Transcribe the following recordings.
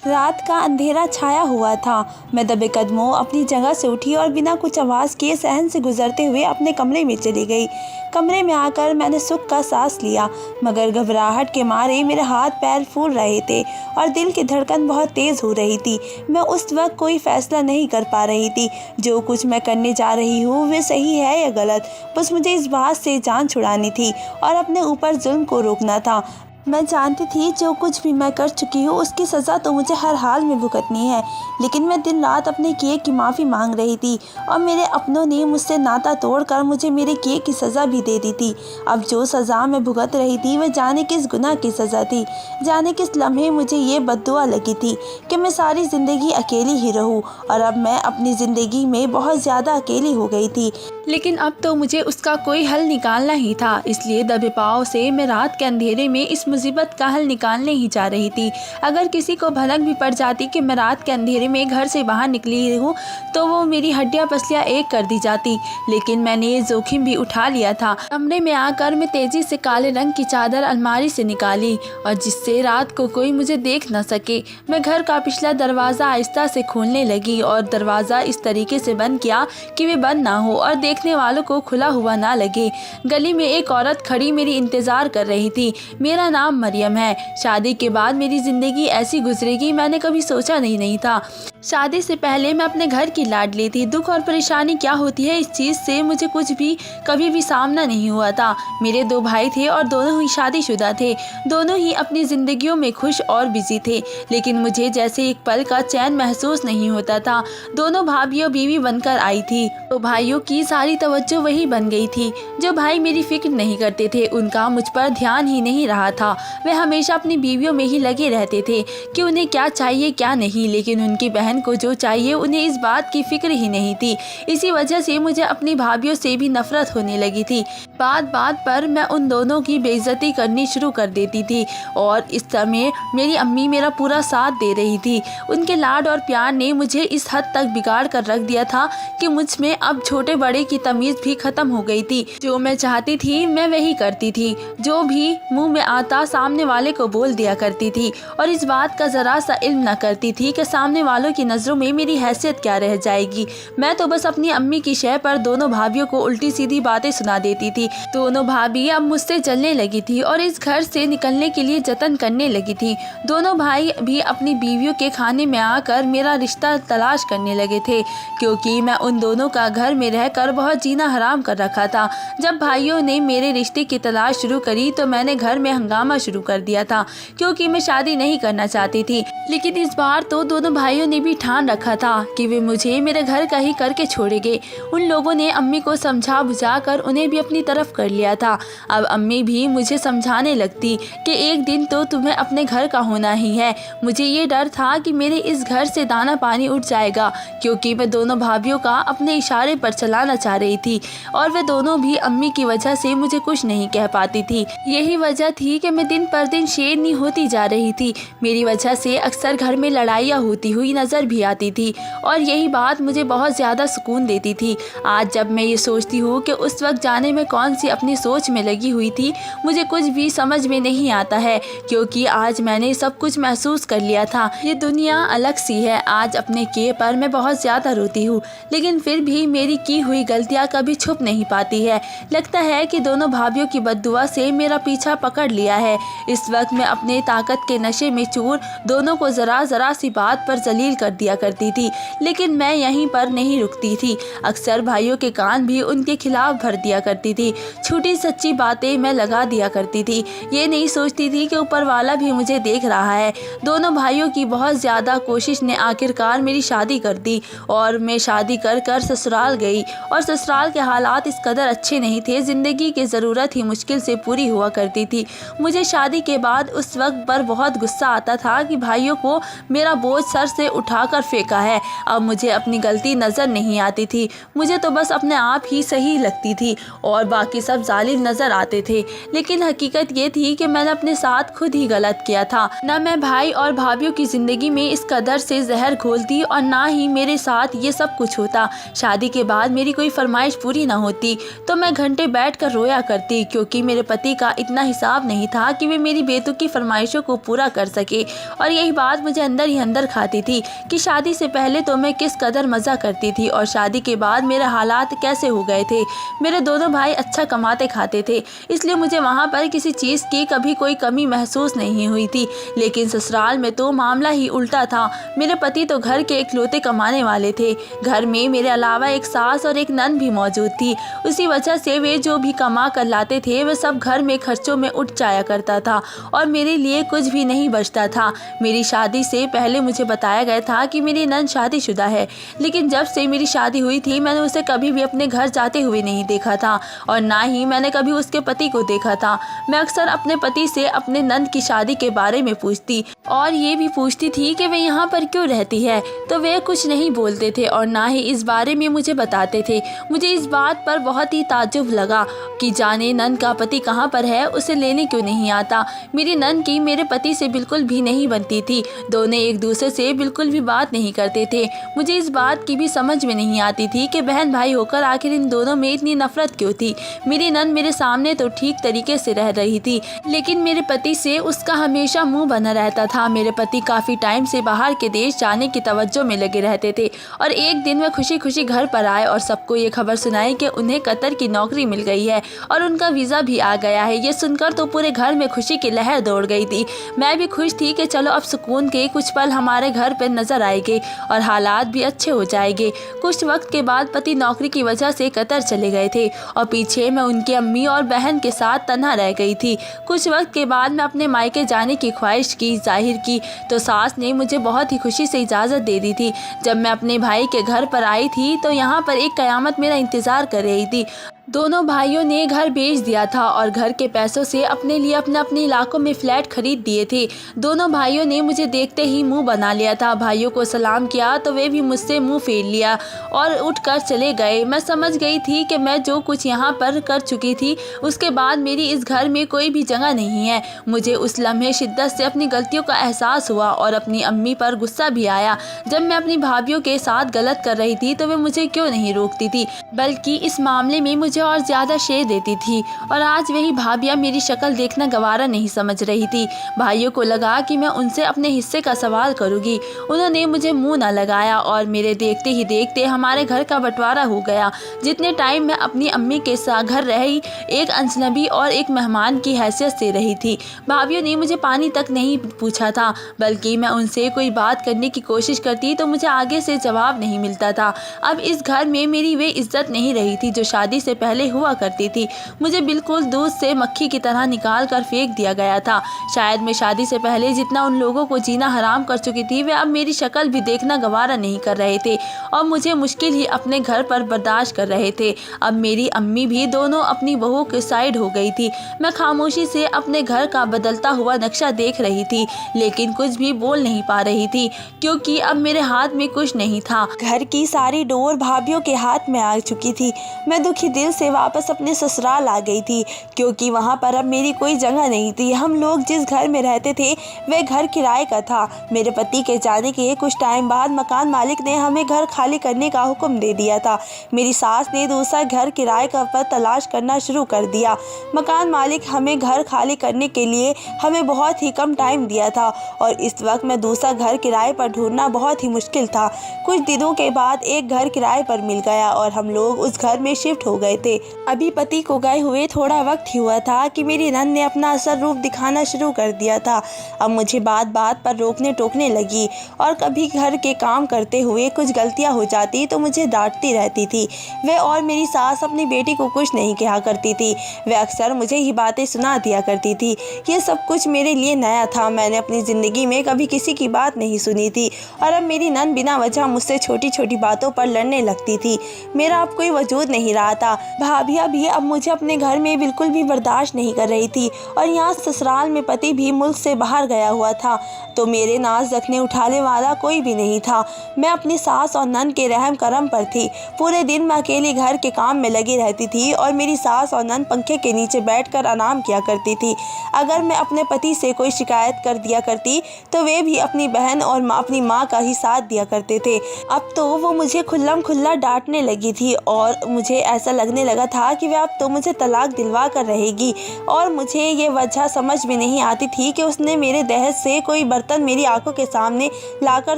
रात का अंधेरा छाया हुआ था। मैं दबे कदमों अपनी जगह से उठी और बिना कुछ आवाज़ किए सहन से गुजरते हुए अपने कमरे में चली गई। कमरे में आकर मैंने सुख का सांस लिया, मगर घबराहट के मारे मेरे हाथ पैर फूल रहे थे और दिल की धड़कन बहुत तेज़ हो रही थी। मैं उस वक्त कोई फैसला नहीं कर पा रही थी। जो कुछ मैं करने जा रही हूँ वे सही है या गलत, बस मुझे इस बात से जान छुड़ानी थी और अपने ऊपर जुल्म को रोकना था। मैं जानती थी जो कुछ भी मैं कर चुकी हूँ उसकी सज़ा तो मुझे हर हाल में भुगतनी है, लेकिन मैं दिन रात अपने किए की माफ़ी मांग रही थी और मेरे अपनों ने मुझसे नाता तोड़कर मुझे मेरे किए की सज़ा भी दे दी थी। अब जो सज़ा मैं भुगत रही थी वह जाने किस गुनाह की सज़ा थी। जाने किस लम्हे मुझे ये बद्दुआ लगी थी कि मैं सारी ज़िंदगी अकेली ही रहूँ, और अब मैं अपनी ज़िंदगी में बहुत ज़्यादा अकेली हो गई थी। लेकिन अब तो मुझे उसका कोई हल निकालना ही था, इसलिए दबे पाँव से मैं रात के अंधेरे में इस मुसीबत का हल निकालने ही जा रही थी। अगर किसी को भनक भी पड़ जाती कि मैं रात के अंधेरे में घर से बाहर निकली हूँ तो वो मेरी हड्डियाँ पसलियाँ एक कर दी जाती, लेकिन मैंने ये जोखिम भी उठा लिया था। कमरे में आकर मैं तेज़ी से काले रंग की चादर अलमारी से निकाली और जिससे रात को कोई मुझे देख न सके। मैं घर का पिछला दरवाज़ा आहिस्ता से खोलने लगी और दरवाज़ा इस तरीके से बंद किया कि वे बंद ना हो और देखने वालों को खुला हुआ ना लगे। गली में एक औरत खड़ी मेरी इंतज़ार कर रही थी। मेरा नाम मरियम है। शादी के बाद मेरी ज़िंदगी ऐसी गुजरेगी मैंने कभी सोचा नहीं था। शादी से पहले मैं अपने घर की लाडली थी। दुख और परेशानी क्या होती है इस चीज़ से मुझे कुछ भी कभी भी सामना नहीं हुआ था। मेरे 2 भाई थे और दोनों ही शादीशुदा थे। दोनों ही अपनी ज़िंदगियों में खुश और बिजी थे, लेकिन मुझे जैसे एक पल का चैन महसूस नहीं होता था। दोनों भाभियों बीवी बनकर आई थी तो भाइयों की सारी तवज्जो वही बन गई थी। जो भाई मेरी फिक्र नहीं करते थे उनका मुझ पर ध्यान ही नहीं रहा था। वे हमेशा अपनी बीवियों में ही लगे रहते थे कि उन्हें क्या चाहिए क्या नहीं, लेकिन उनकी बहन को जो चाहिए उन्हें इस बात की फिक्र ही नहीं थी। इसी वजह से मुझे अपनी भाभियों से भी नफरत होने लगी थी। बात बात पर मैं उन दोनों की बेइज्जती करनी शुरू कर देती थी और इस समय मेरी अम्मी मेरा पूरा साथ दे रही थी। उनके लाड और प्यार ने मुझे इस हद तक बिगाड़ कर रख दिया था कि मुझ में अब छोटे बड़े की तमीज़ भी खत्म हो गई थी। जो मैं चाहती थी मैं वही करती थी, जो भी मुंह में आता सामने वाले को बोल दिया करती थी और इस बात का ज़रा सा इल्म न करती थी कि सामने वालों की नज़रों में मेरी हैसियत क्या रह जाएगी। मैं तो बस अपनी अम्मी की शय पर दोनों भाभियों को उल्टी सीधी बातें सुना देती थी। दोनों भाभी अब मुझसे जलने लगी थी और इस घर से निकलने के लिए जतन करने लगी थी। दोनों भाई भी अपनी बीवियों के खाने में आकर मेरा रिश्ता तलाश करने लगे थे, क्योंकि मैं उन दोनों का घर में रहकर बहुत जीना हराम कर रखा था। जब भाइयों ने मेरे रिश्ते की तलाश शुरू करी तो मैंने घर में हंगामा शुरू कर दिया था, क्योंकि मैं शादी नहीं करना चाहती थी। लेकिन इस बार तो दोनों भाइयों ने भी ठान रखा था कि वे मुझे मेरे घर का ही करके छोड़ेंगे। उन लोगों ने अम्मी को समझा बुझा कर उन्हें भी अपनी तरफ कर लिया था। अब अम्मी भी मुझे समझाने लगती कि एक दिन तो तुम्हें अपने घर का होना ही है। मुझे ये डर था कि मेरे इस घर से दाना पानी उठ जाएगा, क्योंकि मैं दोनों भाभियों का अपने इशारे पर चलाना चाह रही थी और वे दोनों भी अम्मी की वजह से मुझे कुछ नहीं कह पाती थी। यही वजह थी कि मैं दिन पर दिन शेरनी होती जा रही थी। मेरी वजह से अक्सर घर में लड़ाइयाँ होती हुई नज़र भी आती थी और यही बात मुझे बहुत ज़्यादा सुकून देती थी। आज जब मैं ये सोचती हूँ कि उस वक्त जाने में कौन सी अपनी सोच में लगी हुई थी, मुझे कुछ भी समझ में नहीं आता है, क्योंकि आज मैंने सब कुछ महसूस कर लिया था। ये दुनिया अलग सी है। आज अपने किए पर मैं बहुत ज़्यादा रोती हूँ, लेकिन फिर भी मेरी की हुई गलतियाँ कभी छुप नहीं पाती है। लगता है कि दोनों भाभियों की बद्दुआ से मेरा पीछा पकड़ लिया है। इस वक्त मैं अपने ताकत के नशे में चूर दोनों को ज़रा सी बात पर जलील कर दिया करती थी, लेकिन मैं यहीं पर नहीं रुकती थी। अक्सर भाइयों के कान भी उनके खिलाफ भर दिया करती थी। छोटी सच्ची बातें मैं लगा दिया करती थी। ये नहीं सोचती थी कि ऊपर वाला भी मुझे देख रहा है। दोनों भाइयों की बहुत ज़्यादा कोशिश ने आखिरकार मेरी शादी कर दी और मैं शादी कर कर ससुराल गई और ससुराल के हालात इस कदर अच्छे नहीं थे। ज़िंदगी की ज़रूरत ही मुश्किल से पूरी हुआ करती थी। मुझे शादी के बाद उस वक्त पर बहुत गुस्सा आता था कि भाइयों को मेरा बोझ सर से उठाकर फेंका है। अब मुझे अपनी गलती नज़र नहीं आती थी। मुझे तो बस अपने आप ही सही लगती थी और बाकी सब जालिम नज़र आते थे। लेकिन हकीकत ये थी कि मैंने अपने साथ खुद ही गलत किया था। न मैं भाई और भाभियों की ज़िंदगी में इस कदर से जहर घोलती और ना ही मेरे साथ ये सब कुछ होता। शादी के बाद मेरी कोई फरमाइश पूरी ना होती तो मैं घंटे बैठकर रोया करती, क्योंकि मेरे पति का इतना हिसाब नहीं था कि वे मेरी बेतुकी फरमाइशों को पूरा कर सके। और यही बात मुझे अंदर ही अंदर खाती थी कि शादी से पहले तो मैं किस कदर मज़ा करती थी और शादी के बाद मेरे हालात कैसे हो गए थे। मेरे दोनों भाई अच्छा कमाते खाते थे, इसलिए मुझे वहाँ पर किसी चीज़ की कभी कोई कमी महसूस नहीं हुई थी। लेकिन ससुराल में तो मामला ही उल्टा था। मेरे पति तो घर के इकलौते कमाने वाले थे। घर में मेरे अलावा एक सास और एक नंद भी मौजूद थी। उसी वजह से वे जो भी कमा कर लाते थे वे सब घर में खर्चों में उठ जाया करता था और मेरे लिए कुछ भी नहीं बचता था। मेरी शादी से पहले मुझे बताया गया था कि मेरी नंद शादीशुदा है, लेकिन जब से मेरी शादी हुई थी मैंने उसे कभी भी अपने घर जाते हुए नहीं देखा था और ना ही मैंने कभी उसके पति को देखा था। मैं अक्सर अपने पति से अपने नंद की शादी के बारे में पूछती और ये भी पूछती थी कि वे यहाँ पर क्यों रहती है, तो वे कुछ नहीं बोलते थे और ना ही इस बारे में मुझे बताते थे। मुझे इस बात पर बहुत ही ताज्जुब लगा कि जाने नंद का पति कहाँ पर है, उसे लेने क्यों नहीं आता। मेरी नंद की मेरे पति से बिल्कुल भी नहीं बनती थी, दोनों एक दूसरे से बिल्कुल भी बात नहीं करते थे। मुझे इस बात की भी समझ में नहीं आती थी कि बहन भाई होकर आखिर इन दोनों में इतनी नफरत क्यों थी। मेरी नंद मेरे सामने तो ठीक तरीके से रह रही थी, लेकिन मेरे पति से उसका हमेशा मुँह बना रहता था। मेरे पति काफ़ी टाइम से बाहर के देश जाने की तवज्जो में लगे रहते थे और एक दिन वे खुशी खुशी घर पर आए और सबको ये खबर सुनाई कि उन्हें कतर की नौकरी मिल गई है और उनका वीज़ा भी आ गया है। ये सुनकर तो पूरे घर में खुशी की लहर दौड़ गई थी। मैं भी खुश थी कि चलो अब सुकून के कुछ पल हमारे घर पर नजर आएंगे और हालात भी अच्छे हो जाएंगे। कुछ वक्त के बाद पति नौकरी की वजह से कतर चले गए थे और पीछे मैं उनकी अम्मी और बहन के साथ तन्हा रह गई थी। कुछ वक्त के बाद मैं अपने मायके जाने की ख्वाहिश की जाहिर की तो सास ने मुझे बहुत ही खुशी से इजाज़त दे दी थी। जब मैं अपने भाई के घर पर आई थी तो यहाँ पर एक कयामत मेरा इंतज़ार कर रही थी। दोनों भाइयों ने घर बेच दिया था और घर के पैसों से अपने लिए अपने अपने इलाकों में फ्लैट खरीद दिए थे। दोनों भाइयों ने मुझे देखते ही मुंह बना लिया था। भाइयों को सलाम किया तो वे भी मुझसे मुंह फेर लिया और उठकर चले गए। मैं समझ गई थी कि मैं जो कुछ यहाँ पर कर चुकी थी उसके बाद मेरी इस घर में कोई भी जगह नहीं है। मुझे उस लम्हे शिद्दत से अपनी गलतियों का एहसास हुआ और अपनी अम्मी पर गुस्सा भी आया। जब मैं अपनी भाभीियों के साथ गलत कर रही थी तो वे मुझे क्यों नहीं रोकती थी, बल्कि इस मामले में मुझे और ज़्यादा शेर देती थी। और आज वही भाभियाँ मेरी शक्ल देखना गवारा नहीं समझ रही थी। भाइयों को लगा कि मैं उनसे अपने हिस्से का सवाल करूँगी। उन्होंने मुझे मुंह न लगाया और मेरे देखते ही देखते हमारे घर का बंटवारा हो गया। जितने टाइम मैं अपनी अम्मी के साथ घर रही, एक अजनबी और एक मेहमान की हैसियत से रही थी। भाभियों ने मुझे पानी तक नहीं पूछा था, बल्कि मैं उनसे कोई बात करने की कोशिश करती तो मुझे आगे से जवाब नहीं मिलता था। अब इस घर में मेरी वे इज्जत नहीं रही थी जो शादी से पहले हुआ करती थी। मुझे बिल्कुल दूध से मक्खी की तरह निकाल कर फेंक दिया गया था। शायद मैं शादी से पहले जितना उन लोगों को जीना हराम कर चुकी थी, वे अब मेरी शक्ल भी देखना गवारा नहीं कर रहे थे और मुझे मुश्किल ही अपने घर पर बर्दाश्त कर रहे थे। अब मेरी अम्मी भी दोनों अपनी बहू के साइड हो गई थी। मैं खामोशी से अपने घर का बदलता हुआ नक्शा देख रही थी, लेकिन कुछ भी बोल नहीं पा रही थी क्योंकि अब मेरे हाथ में कुछ नहीं था। घर की सारी डोर भाभियों के हाथ में आ चुकी थी। मैं दुखी दिल से वापस अपने ससुराल आ गई थी क्योंकि वहाँ पर अब मेरी कोई जगह नहीं थी। हम लोग जिस घर में रहते थे वह घर किराए का था। मेरे पति के जाने के कुछ टाइम बाद मकान मालिक ने हमें घर खाली करने का हुक्म दे दिया था। मेरी सास ने दूसरा घर किराए का पर तलाश करना शुरू कर दिया। मकान मालिक हमें घर खाली करने के लिए हमें बहुत ही कम टाइम दिया था और इस वक्त मैं दूसरा घर किराए पर ढूंढना बहुत ही मुश्किल था। कुछ दिनों के बाद एक घर किराए पर मिल गया और हम लोग उस घर में शिफ्ट हो गए थे। अभी पति को गए हुए थोड़ा वक्त ही हुआ था कि मेरी नंद ने अपना असल रूप दिखाना शुरू कर दिया था। अब मुझे बात बात पर रोकने टोकने लगी और कभी घर के काम करते हुए कुछ गलतियां हो जाती तो मुझे डांटती रहती थी। वह और मेरी सास अपनी बेटी को कुछ नहीं कहा करती थी। वह अक्सर मुझे ही बातें सुना दिया करती थी। यह सब कुछ मेरे लिए नया था। मैंने अपनी ज़िंदगी में कभी किसी की बात नहीं सुनी थी और अब मेरी नंद बिना वजह मुझसे छोटी छोटी बातों पर लड़ने लगती थी। मेरा अब कोई वजूद नहीं रहा था। भाभिया भी अब मुझे अपने घर में बिल्कुल भी बर्दाश्त नहीं कर रही थी और यहाँ ससुराल में पति भी मुल्क से बाहर गया हुआ था, तो मेरे नाज रखने उठाने वाला कोई भी नहीं था। मैं अपनी सास और नंद के रहम करम पर थी। पूरे दिन मैं अकेली घर के काम में लगी रहती थी और मेरी सास और नंद पंखे के नीचे बैठकर आराम किया करती थी। अगर मैं अपने पति से कोई शिकायत कर दिया करती तो वे भी अपनी बहन और अपनी माँ का ही साथ दिया करते थे। अब तो वो मुझे खुल्लम खुल्ला डांटने लगी थी और मुझे ऐसा लगने लगा था कि वह अब तो मुझे तलाक दिलवा कर रहेगी। और मुझे ये वजह समझ में नहीं आती थी कि उसने मेरे दहेज से कोई बर्तन मेरी आंखों के सामने लाकर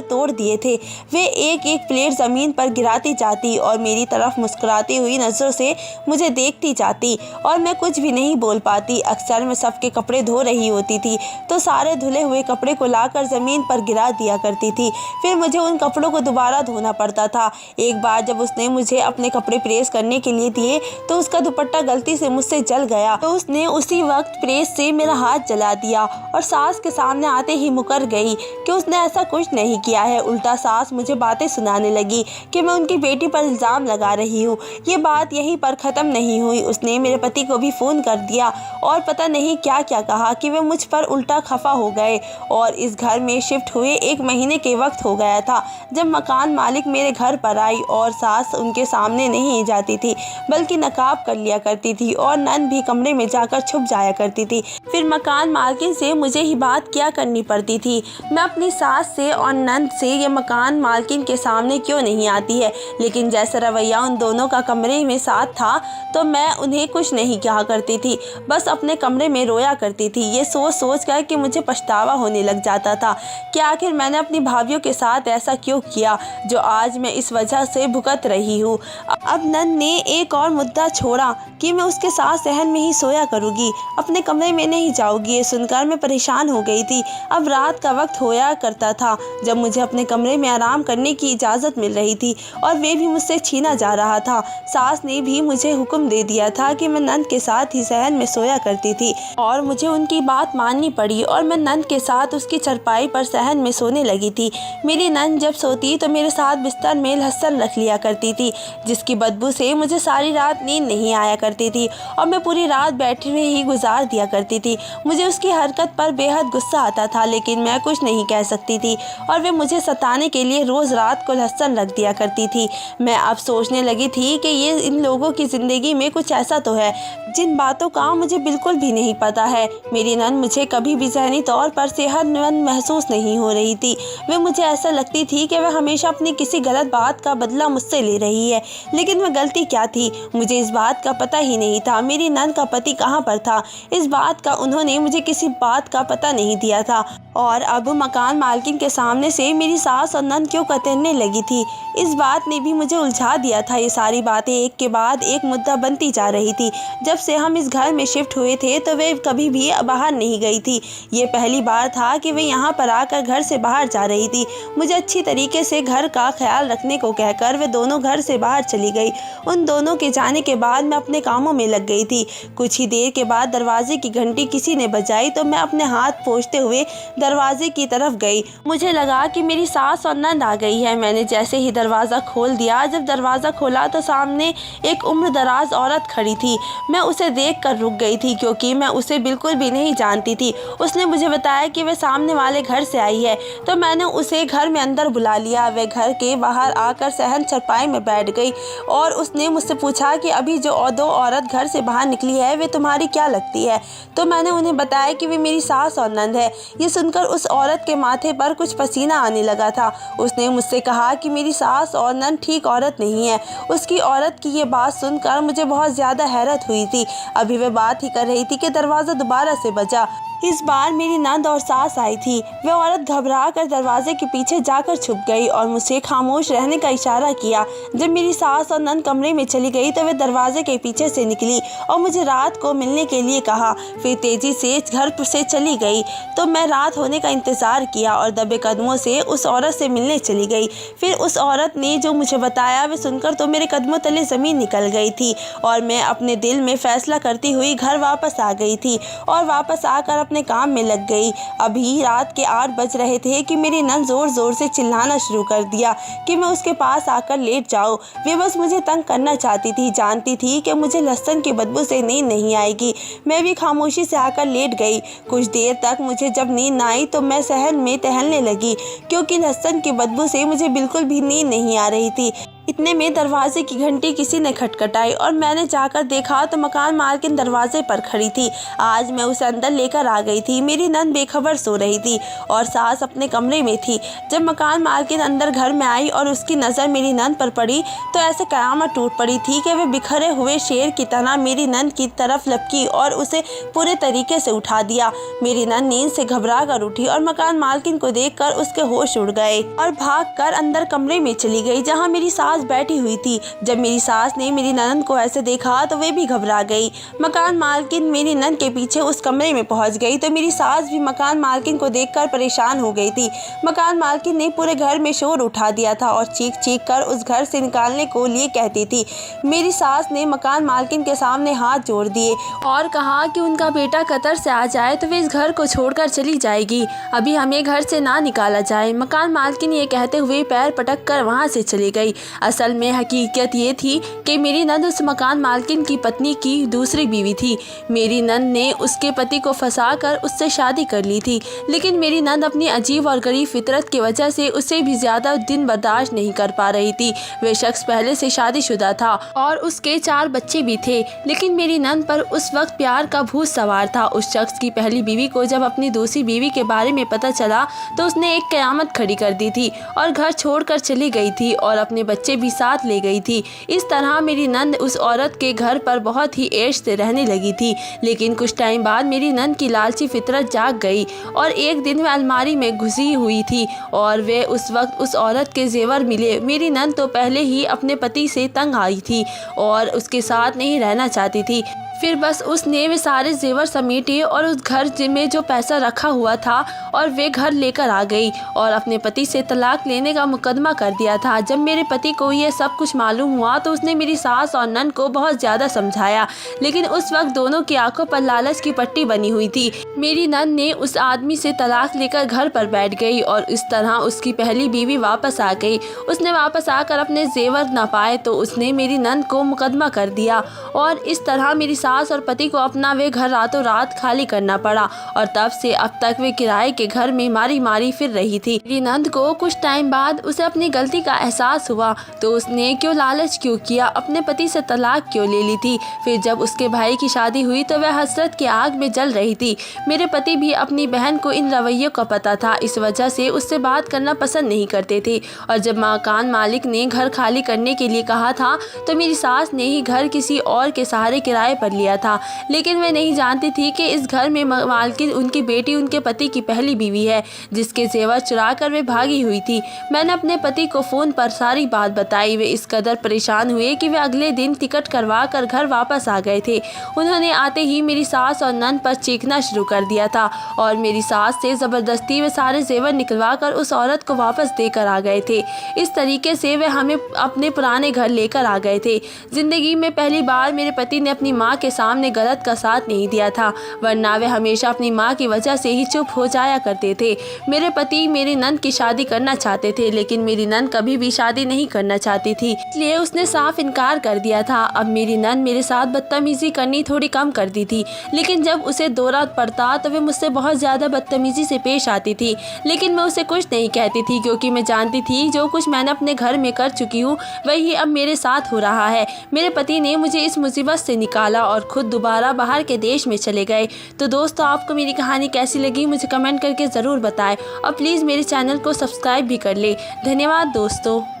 तोड़ दिए थे। वे एक एक प्लेट ज़मीन पर गिराती जाती और मेरी तरफ मुस्कुराती हुई नज़रों से मुझे देखती जाती और मैं कुछ भी नहीं बोल पाती। अक्सर मैं सबके कपड़े धो रही होती थी तो सारे धुले हुए कपड़े को लाकर ज़मीन पर गिरा दिया करती थी। फिर मुझे उन कपड़ों को दोबारा धोना पड़ता था। एक बार जब उसने मुझे अपने कपड़े प्रेस करने के लिए दिए तो उसका दुपट्टा गलती से मुझसे जल गया, तो उसने उसी वक्त प्रेस से मेरा हाथ जला दिया और सास के सामने आते ही मुकर गई कि उसने ऐसा कुछ नहीं किया है। उल्टा सास मुझे बातें सुनाने लगी कि मैं उनकी बेटी पर इल्ज़ाम लगा रही हूँ। ये बात यहीं पर ख़त्म नहीं हुई, उसने मेरे पति को भी फ़ोन कर दिया और पता नहीं क्या क्या कहा कि वे मुझ पर उल्टा खफा हो गए। और इस घर में शिफ्ट हुए 1 महीने के वक्त हो गया था जब मकान मालिक मेरे घर पर आई और सास उनके सामने नहीं जाती थी बल्कि नकाब कर लिया करती थी और नंद भी कमरे में जाकर छुप जाया करती थी। फिर मकान मालकिन से मुझे ही बात क्या करनी पड़ती थी। मैं अपनी सास से और नंद से ये मकान मालकिन के सामने क्यों नहीं आती है, लेकिन जैसा रवैया उन दोनों का कमरे में साथ था तो मैं उन्हें कुछ नहीं कहा करती थी, बस अपने कमरे में रोया करती थी। ये सोच सोच कर कि मुझे पछतावा होने लग जाता था कि आखिर मैंने अपनी भाभियों के साथ ऐसा क्यों किया जो आज मैं इस वजह से भुगत रही हूँ। अब नंद ने एक और मुद्दा छोड़ा कि मैं उसके साथ सहन में ही सोया करूँगी, अपने कमरे में नहीं जाऊँगी। ये सुनकर मैं परेशान हो गई थी। अब रात का वक्त होया करता था जब मुझे अपने कमरे में आराम करने की इजाज़त मिल रही थी और वे भी मुझसे छीना जा रहा था। सास ने भी मुझे हुक्म दे दिया था कि मैं नंद के साथ ही सहन में सोया करती थी और मुझे उनकी बात माननी पड़ी और मैं नंद के साथ उसकी चारपाई पर सहन में सोने लगी थी। मेरी नंद जब सोती तो मेरे साथ बिस्तर में लहसुन रख लिया करती थी, जिसकी बदबू से मुझे सारी रात नींद नहीं आया करती थी और मैं पूरी रात बैठे हुए ही गुजार दिया करती थी। मुझे उसकी हरकत पर बेहद गुस्सा आता था लेकिन मैं कुछ नहीं कह सकती थी और वे मुझे सताने के लिए रोज़ रात को लहसुन रख दिया करती थी। मैं अब सोचने लगी थी कि ये इन लोगों की ज़िंदगी में कुछ ऐसा तो है जिन बातों का मुझे बिल्कुल भी नहीं पता है। मेरी नंद मुझे कभी भी ज़हनी तौर पर सेहतमंद महसूस नहीं हो रही थी। वे मुझे ऐसा लगती थी कि वह हमेशा अपनी किसी गलत बात का बदला मुझसे ले रही है, लेकिन वह गलती क्या थी मुझे इस बात का पता ही नहीं था। मेरी नंद का पति कहाँ पर था, इस बात का उन्होंने मुझे किसी बात का पता नहीं दिया था। और अब मकान मालकिन के सामने से मेरी सास और नंद क्यों कतरने लगी थी, इस बात ने भी मुझे उलझा दिया था। ये सारी बातें एक के बाद एक मुद्दा बनती जा रही थी। जब से हम इस घर में शिफ्ट हुए थे तो वे कभी भी बाहर नहीं गई थी। ये पहली बार था कि वे यहाँ पर आकर घर से बाहर जा रही थी। मुझे अच्छी तरीके से घर का ख्याल रखने को कहकर वे दोनों घर से बाहर चली गई। उन दोनों के जाने के बाद मैं अपने कामों में लग गई थी। कुछ ही देर के बाद दरवाजे की घंटी किसी ने बजाई तो मैं अपने हाथ पोंछते हुए दरवाजे की तरफ गई। मुझे लगा कि मेरी सास और नंद आ गई है। मैंने जैसे ही दरवाज़ा खोल दिया, जब दरवाज़ा खोला तो सामने एक उम्रदराज औरत खड़ी थी। मैं उसे देखकर रुक गई थी क्योंकि मैं उसे बिल्कुल भी नहीं जानती थी। उसने मुझे बताया कि वह सामने वाले घर से आई है, तो मैंने उसे घर में अंदर बुला लिया। वह घर के बाहर आकर सहन चारपाई में बैठ गई और उसने मुझसे पूछा कि अभी जो 2 औरत घर से बाहर निकली है वे तुम्हारी क्या लगती है। तो मैंने उन्हें बताया कि वे मेरी सास और नंद है। ये सुनकर उस औरत के माथे पर कुछ पसीना आने लगा था। उसने मुझसे कहा कि मेरी सास और नंद ठीक औरत नहीं है। उसकी औरत की ये बात सुनकर मुझे बहुत ज़्यादा हैरत हुई थी। अभी वह बात ही कर रही थी कि दरवाज़ा दोबारा से बजा। इस बार मेरी नंद और सास आई थी। वह औरत घबरा कर दरवाजे के पीछे जाकर छुप गई और मुझसे खामोश रहने का इशारा किया। जब मेरी सास और नंद कमरे में चली गई तो वह दरवाजे के पीछे से निकली और मुझे रात को मिलने के लिए कहा। फिर तेज़ी से घर से चली गई तो मैं रात होने का इंतज़ार किया और दबे कदमों से उस औरत से मिलने चली गई। फिर उस औरत ने जो मुझे बताया वह सुनकर तो मेरे कदमों तले ज़मीन निकल गई थी और मैं अपने दिल में फ़ैसला करती हुई घर वापस आ गई थी और वापस आकर अपने काम में लग गई। अभी रात के 8 बज रहे थे कि मेरी नंद ज़ोर ज़ोर से चिल्लाना शुरू कर दिया कि मैं उसके पास आकर लेट जाऊँ। वे बस मुझे तंग करना चाहती थी, जानती थी कि मुझे लहसुन की बदबू से नींद नहीं आएगी। मैं भी खामोशी से आकर लेट गई। कुछ देर तक मुझे जब नींद न आई तो मैं सहन में टहलने लगी, क्योंकि लहसुन की बदबू से मुझे बिल्कुल भी नींद नहीं आ रही थी। इतने में दरवाजे की घंटी किसी ने खटखटाई और मैंने जाकर देखा तो मकान मालकिन दरवाजे पर खड़ी थी। आज मैं उसे अंदर लेकर आ गई थी। मेरी नंद बेखबर सो रही थी और सास अपने कमरे में थी। जब मकान मालकिन अंदर घर में आई और उसकी नज़र मेरी नंद पर पड़ी तो ऐसे कयामत टूट पड़ी थी कि वह बिखरे हुए शेर की तरह मेरी नंद की तरफ लपकी और उसे पूरे तरीके से उठा दिया। मेरी नंद नींद से घबरा कर उठी और मकान मालकिन को देखकर उसके होश उड़ गए और भागकर अंदर कमरे में चली गई जहाँ मेरी सास बैठी हुई थी। जब मेरी सास ने मेरी ननद को ऐसे देखा तो वे भी घबरा गई। मकान मालकिन मेरी ननद के पीछे उस कमरे में पहुंच गई तो मेरी सास भी मकान मालकिन को देखकर परेशान हो गई थी। मकान मालकिन ने पूरे घर में शोर उठा दिया था और चीख चीख कर उस घर से निकालने को लिए कहती थी। मेरी सास ने मकान मालकिन के सामने हाथ जोड़ दिए और कहा कि उनका बेटा कतर से आ जाए तो वे इस घर को छोड़कर चली जाएगी, अभी हमें घर से ना निकाला जाए। मकान मालकिन ये कहते हुए पैर पटक कर वहाँ से चली गई। असल में हकीकत ये थी कि मेरी नंद उस मकान मालकिन की पत्नी की दूसरी बीवी थी। मेरी नंद ने उसके पति को फंसाकर उससे शादी कर ली थी, लेकिन मेरी नंद अपनी अजीब और गरीब फितरत की वजह से उसे भी ज़्यादा दिन बर्दाश्त नहीं कर पा रही थी। वह शख्स पहले से शादीशुदा था और उसके 4 बच्चे भी थे, लेकिन मेरी नंद पर उस वक्त प्यार का भूत सवार था। उस शख्स की पहली बीवी को जब अपनी दूसरी बीवी के बारे में पता चला तो उसने एक क़यामत खड़ी कर दी थी और घर छोड़कर चली गई थी और अपने बच्चे भी साथ ले गई थी। इस तरह मेरी नंद उस औरत के घर पर बहुत ही ऐश से रहने लगी थी। लेकिन कुछ टाइम बाद मेरी नंद की लालची फितरत जाग गई और एक दिन वह अलमारी में घुसी हुई थी और वे उस वक्त उस औरत के जेवर मिले। मेरी नंद तो पहले ही अपने पति से तंग आई थी और उसके साथ नहीं रहना चाहती थी। फिर बस उसने वे सारे जेवर समेटे और उस घर में जो पैसा रखा हुआ था और वे घर लेकर आ गई और अपने पति से तलाक लेने का मुकदमा कर दिया था। जब मेरे पति को ये सब कुछ मालूम हुआ तो उसने मेरी सास और नंद को बहुत ज़्यादा समझाया, लेकिन उस वक्त दोनों की आंखों पर लालच की पट्टी बनी हुई थी। मेरी नंद ने उस आदमी से तलाक लेकर घर पर बैठ गई और इस तरह उसकी पहली बीवी वापस आ गई। उसने वापस आकर अपने जेवर न पाए तो उसने मेरी नंद को मुकदमा कर दिया और इस तरह मेरी सास और पति को अपना वे घर रातों रात खाली करना पड़ा और तब से अब तक वे किराए के घर में मारी मारी फिर रही थी। मेरी नंद को कुछ टाइम बाद उसे अपनी गलती का एहसास हुआ तो उसने लालच क्यों किया, अपने पति से तलाक क्यों ले ली थी। फिर जब उसके भाई की शादी हुई तो वह हसरत की आग में जल रही थी। मेरे पति भी अपनी बहन को इन रवैयों का पता था, इस वजह से उससे बात करना पसंद नहीं करते थे और जब मकान मालिक ने घर खाली करने के लिए कहा था तो मेरी सास ने ही घर किसी और के सहारे किराए पर लिया था। लेकिन वे नहीं जानती थी कि इस घर में मालकिन उनकी बेटी उनके पति की पहली बीवी है, जिसके जेवर चुरा कर वे भागी हुई थी। मैंने अपने पति को फ़ोन पर सारी बात बताई। वे इस कदर परेशान हुए कि वे अगले दिन टिकट करवा कर घर वापस आ गए थे। उन्होंने आते ही मेरी सास और नंद पर चीखना शुरू कर दिया था और मेरी सास से ज़बरदस्ती वे सारे जेवर निकलवा कर उस औरत को वापस देकर आ गए थे। इस तरीके से वे हमें अपने पुराने घर लेकर आ गए थे। ज़िंदगी में पहली बार मेरे पति ने अपनी माँ के सामने गलत का साथ नहीं दिया था, वरना वे हमेशा अपनी माँ की वजह से ही चुप हो जाया करते थे। मेरे पति मेरी नंद की शादी करना चाहते थे, लेकिन मेरी नंद कभी भी शादी नहीं करना चाहती थी, इसलिए उसने साफ इनकार कर दिया था। अब मेरी नंद मेरे साथ बदतमीजी करनी थोड़ी कम कर दी थी, लेकिन जब उसे दौरा पड़ता तो वे मुझसे बहुत ज़्यादा बदतमीजी से पेश आती थी। लेकिन मैं उसे कुछ नहीं कहती थी, क्योंकि मैं जानती थी जो कुछ मैंने अपने घर में कर चुकी हूँ वही अब मेरे साथ हो रहा है। मेरे पति ने मुझे इस मुसीबत से निकाला और खुद दोबारा बाहर के देश में चले गए। तो दोस्तों, आपको मेरी कहानी कैसी लगी मुझे कमेंट करके ज़रूर बताएं और प्लीज़ मेरे चैनल को सब्सक्राइब भी कर ले। धन्यवाद दोस्तों।